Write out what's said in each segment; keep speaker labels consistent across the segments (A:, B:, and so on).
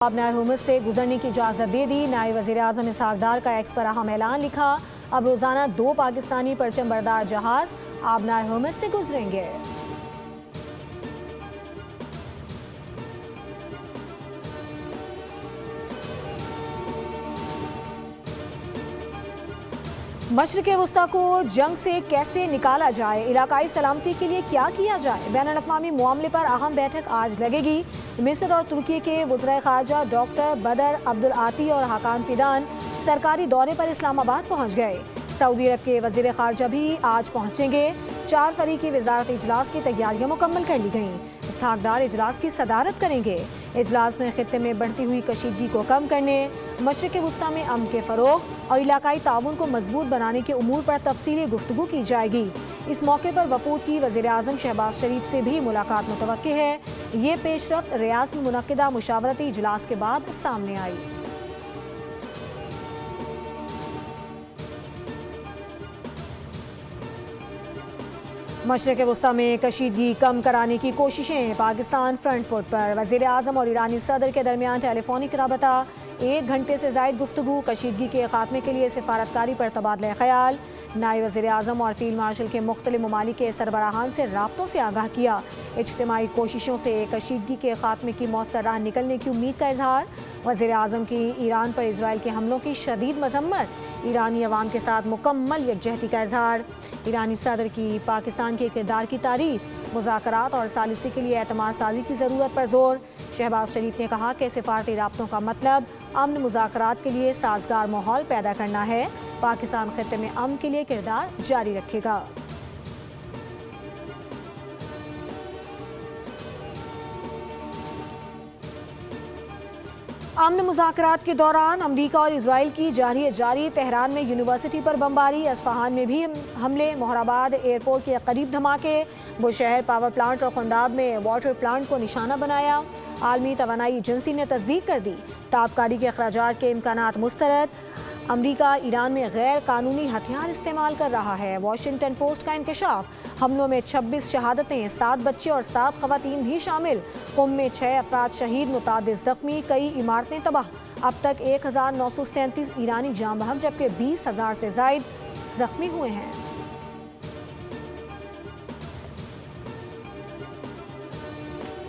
A: आबनार Hormuz से गुजरने की इजाज़त दे दी। नायब वज़ीर-ए-आज़म इसहाक़ डार का एक्स पर अहम ऐलान लिखा। अब रोज़ाना 2 पाकिस्तानी परचम बरदार जहाज़ आबनार हुर्मुज़ से गुजरेंगे। मशरिक़ वस्ता को जंग से कैसे निकाला जाए, इलाकाई सलामती के लिए क्या किया जाए, बैनुल-अक़वामी मामले पर अहम बैठक आज लगेगी। मिस्र और तुर्की के वज़ीर ख़ारजा डॉक्टर बदर अब्दुल आती और हाकान फिदान सरकारी दौरे पर इस्लामाबाद पहुँच गए। सऊदी अरब के वज़ीर ख़ारजा भी आज पहुँचेंगे। 4 फरीकी वज़ारती इजलास की तैयारियाँ मुकम्मल कर ली गईं। इसहाक़ डार इजलास की सदारत करेंगे। इजलास में खित्ते में बढ़ती हुई कशीदगी को कम करने, मशरिक़ वस्ता में अमन के फ़रोग़ और इलाकाई ताउन को मजबूत बनाने के उमूर पर तफसीली गुफ्तगू की जाएगी। इस मौके पर वफूद की वज़ीर-ए-आज़म शहबाज शरीफ से भी मुलाकात मुतवक्किल है। ये पेशरफ्त रियाद में मुनक़िदा मुशावरती इजलास के बाद सामने आई। मशरिक़ वस्ता में कशीदगी कम कराने की कोशिशें, पाकिस्तान फ्रंट फुट पर। वज़ीर-ए-आज़म और ईरानी सदर के दरमियान टेलीफोनिक राबता, 1 घंटे से ज़ायद गुफ्तगू, कशीदगी के खात्मे के लिए सिफारतकारी पर तबादला ख्याल। नायब वज़ीर-ए-आज़म और फील्ड मार्शल के मुख्तलिफ ममालिक के सरबराहान से राब्तों से आगाह किया। इज्तिमाई कोशिशों से कशीदगी के खात्मे की मौसर राह निकलने की उम्मीद का इजहार। वज़ीर-ए-आज़म की ईरान पर इजराइल के हमलों की शदीद मजम्मत, ईरानी अवाम के साथ मुकम्मल यकजहती का इजहार। ईरानी सदर की पाकिस्तान के किरदार की तारीफ, मुज़ाकरात और सालिसी के लिए एतमाद साजी की ज़रूरत पर जोर। शहबाज शरीफ ने कहा कि सिफारती राब्तों का मतलब अमन मुज़ाकरात के लिए साजगार माहौल पैदा करना है। पाकिस्तान खित्ते में अमन के लिए किरदार जारी रखेगा। अमन मुज़ाकरात के दौरान अमरीका और इजराइल की जारी तेहरान में यूनिवर्सिटी पर बमबारी, अस्फहान में भी हमले, मोहराबाद एयरपोर्ट के करीब धमाके, बुशहर पावर प्लांट और खुंदाब में वाटर प्लांट को निशाना बनाया। आलमी तवानाई एजेंसी ने तस्दीक कर दी, ताबकारी के अखराजात के इम्कानात मुस्तरद। अमरीका ईरान में गैर कानूनी हथियार इस्तेमाल कर रहा है। वाशिंगटन पोस्ट का इंकशाफ, हमलों में 26 शहादतें, 7 बच्चे और 7 खवातीन भी शामिल। कुम में 6 अफराद शहीद, मुतादिद जख्मी, कई इमारतें तबाह। अब तक 1937 ईरानी जाँ बहक जबकि 20,000 से ज़ायद जख्मी हुए हैं।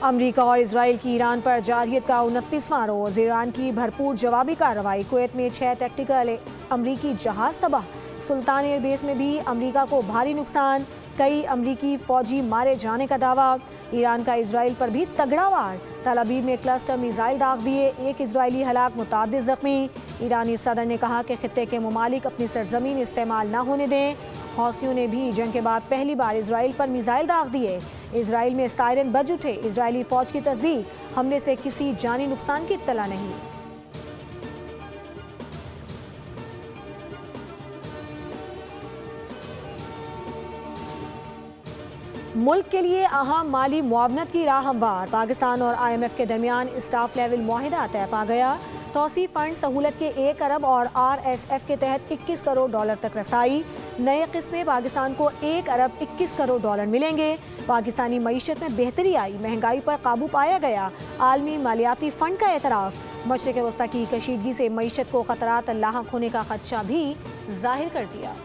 A: अमरीका और इजराइल की ईरान पर जारहियत का 29वां रोज़, ईरान की भरपूर जवाबी कार्रवाई। कुवैत में 6 टैक्टिकल अमरीकी जहाज़ तबाह। सुल्तान एयरबेस में भी अमरीका को भारी नुकसान, कई अमरीकी फौजी मारे जाने का दावा। ईरान का इजराइल पर भी तगड़ा वार, तल अबीब में क्लस्टर मिसाइल दाग दिए, 1 इजरायली हलाक, मुतादिद जख्मी। ईरानी सदर ने कहा कि खित्ते के ममालिक अपनी सरजमीन इस्तेमाल न होने दें। हौसियों ने भी जंग के बाद पहली बार इजराइल पर मिसाइल दाग दिए। इजराइल में सायरन बज उठे। इजरायली फौज की तस्दीक, हमले से किसी जानी नुकसान की इत्तला नहीं। मुल्क के लिए अहम माली मुआवनत की राह हमवार, पाकिस्तान और IMF के दरमियान स्टाफ लेवल मुआहिदा तय पा गया। तौसी फंड सहूलत के 1 अरब और RSF के तहत $21 करोड़ तक रसाई। नए किस्में पाकिस्तान को 1 अरब 21 करोड़ मिलेंगे। पाकिस्तानी मईशत में बेहतरी आई, महंगाई पर काबू पाया गया। आलमी मालियाती फंड का एतराफ़, मशरिक़ वस्ता की कशीदगी से मईशत को खतरात लाहक होने का खदशा भी जाहिर कर दिया।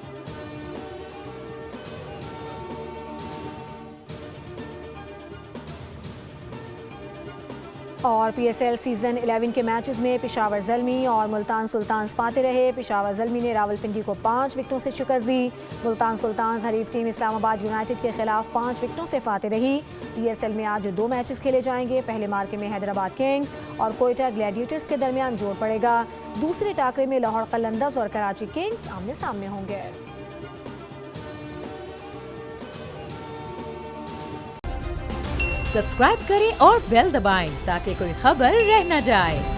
A: और PSL सीज़न 11 के मैचेस में पेशावर ज़ल्मी और मुल्तान सुल्तान्स पाते रहे। पेशावर ज़ल्मी ने रावलपिंडी को 5 विकेटों से शिकस्त दी। मुल्तान सुल्तान्स हरीफ टीम इस्लामाबाद यूनाइटेड के खिलाफ 5 विकेटों से फाते रही। PSL में आज 2 मैचेस खेले जाएंगे। पहले मार्के में हैदराबाद किंग्स और कोयटा ग्लैडिएटर्स के दरमियान जोर पड़ेगा। दूसरे टाकरे में लाहौर कलंदर्स और कराची किंग्स आमने सामने होंगे।
B: सब्सक्राइब करें और बेल दबाएं ताकि कोई खबर रह न जाए।